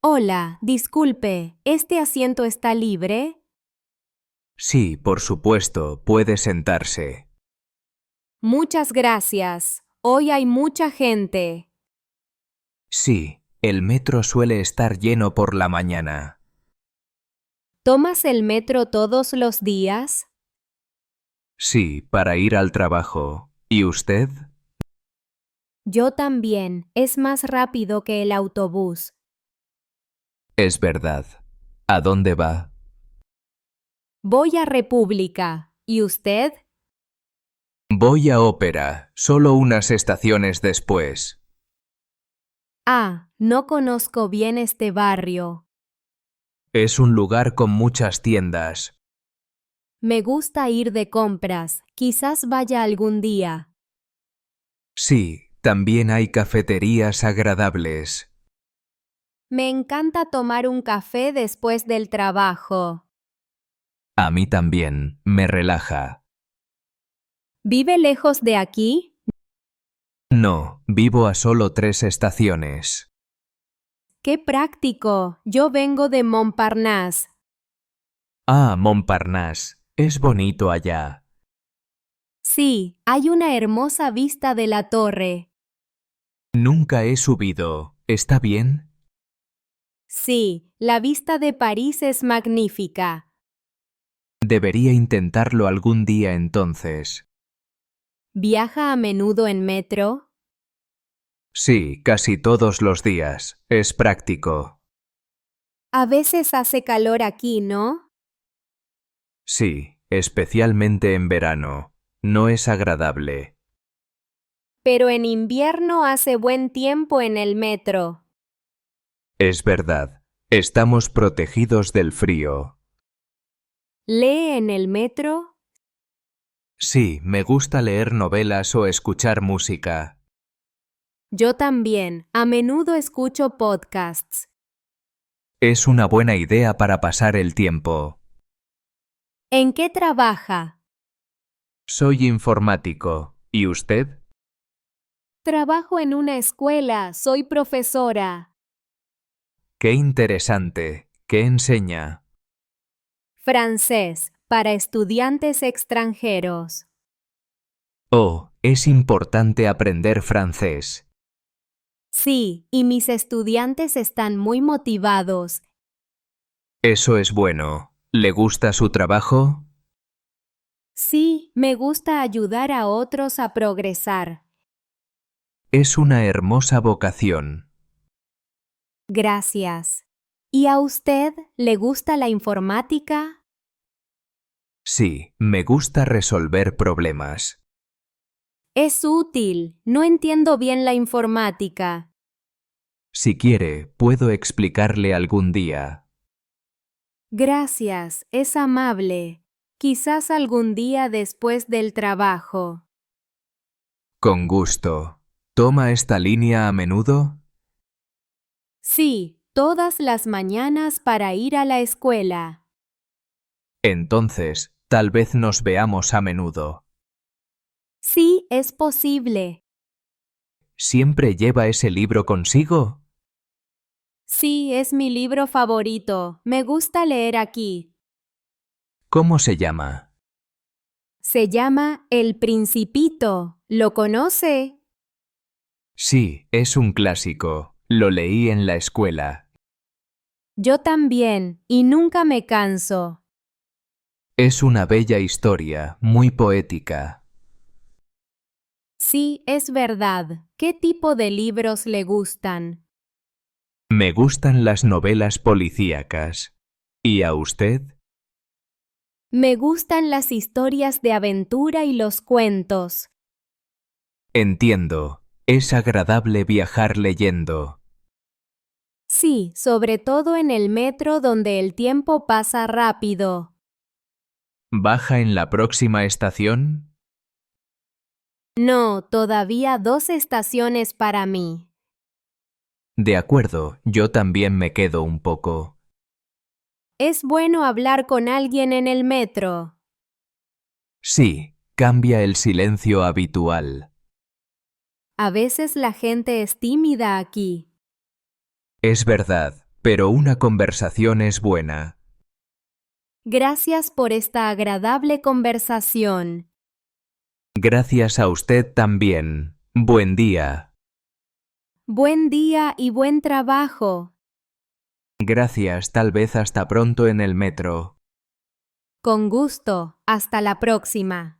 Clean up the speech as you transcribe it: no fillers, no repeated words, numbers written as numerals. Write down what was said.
Hola, disculpe, ¿este asiento está libre? Sí, por supuesto, puede sentarse. Muchas gracias. Hoy hay mucha gente. Sí, el metro suele estar lleno por la mañana. ¿Tomas el metro todos los días? Sí, para ir al trabajo. ¿Y usted? Yo también. Es más rápido que el autobús. Es verdad. ¿A dónde va? Voy a República. ¿Y usted? Voy a Ópera, solo unas estaciones después. Ah, no conozco bien este barrio. Es un lugar con muchas tiendas. Me gusta ir de compras. Quizás vaya algún día. Sí, también hay cafeterías agradables. Me encanta tomar un café después del trabajo. A mí también, me relaja. ¿Vive lejos de aquí? No, vivo a solo 3 estaciones. ¡Qué práctico! Yo vengo de Montparnasse. Ah, Montparnasse. Es bonito allá. Sí, hay una hermosa vista de la torre. Nunca he subido. ¿Está bien? Sí, la vista de París es magnífica. Debería intentarlo algún día entonces. ¿Viaja a menudo en metro? Sí, casi todos los días. Es práctico. A veces hace calor aquí, ¿no? Sí, especialmente en verano. No es agradable. Pero en invierno hace buen tiempo en el metro. Es verdad. Estamos protegidos del frío. ¿Lee en el metro? Sí, me gusta leer novelas o escuchar música. Yo también. A menudo escucho podcasts. Es una buena idea para pasar el tiempo. ¿En qué trabaja? Soy informático. ¿Y usted? Trabajo en una escuela. Soy profesora. Qué interesante. ¿Qué enseña? Francés, para estudiantes extranjeros. Oh, es importante aprender francés. Sí, y mis estudiantes están muy motivados. Eso es bueno. ¿Le gusta su trabajo? Sí, me gusta ayudar a otros a progresar. Es una hermosa vocación. Gracias. ¿Y a usted le gusta la informática? Sí, me gusta resolver problemas. Es útil. No entiendo bien la informática. Si quiere, puedo explicarle algún día. Gracias, es amable. Quizás algún día después del trabajo. Con gusto. ¿Toma esta línea a menudo? Sí, todas las mañanas para ir a la escuela. Entonces, tal vez nos veamos a menudo. Sí, es posible. ¿Siempre lleva ese libro consigo? Sí, es mi libro favorito. Me gusta leer aquí. ¿Cómo se llama? Se llama El Principito. ¿Lo conoce? Sí, es un clásico. Lo leí en la escuela. Yo también, y nunca me canso. Es una bella historia, muy poética. Sí, es verdad. ¿Qué tipo de libros le gustan? Me gustan las novelas policíacas. ¿Y a usted? Me gustan las historias de aventura y los cuentos. Entiendo. Es agradable viajar leyendo. Sí, sobre todo en el metro donde el tiempo pasa rápido. ¿Baja en la próxima estación? No, todavía 2 estaciones para mí. De acuerdo, yo también me quedo un poco. Es bueno hablar con alguien en el metro. Sí, cambia el silencio habitual. A veces la gente es tímida aquí. Es verdad, pero una conversación es buena. Gracias por esta agradable conversación. Gracias a usted también. Buen día. Buen día y buen trabajo. Gracias, tal vez hasta pronto en el metro. Con gusto. Hasta la próxima.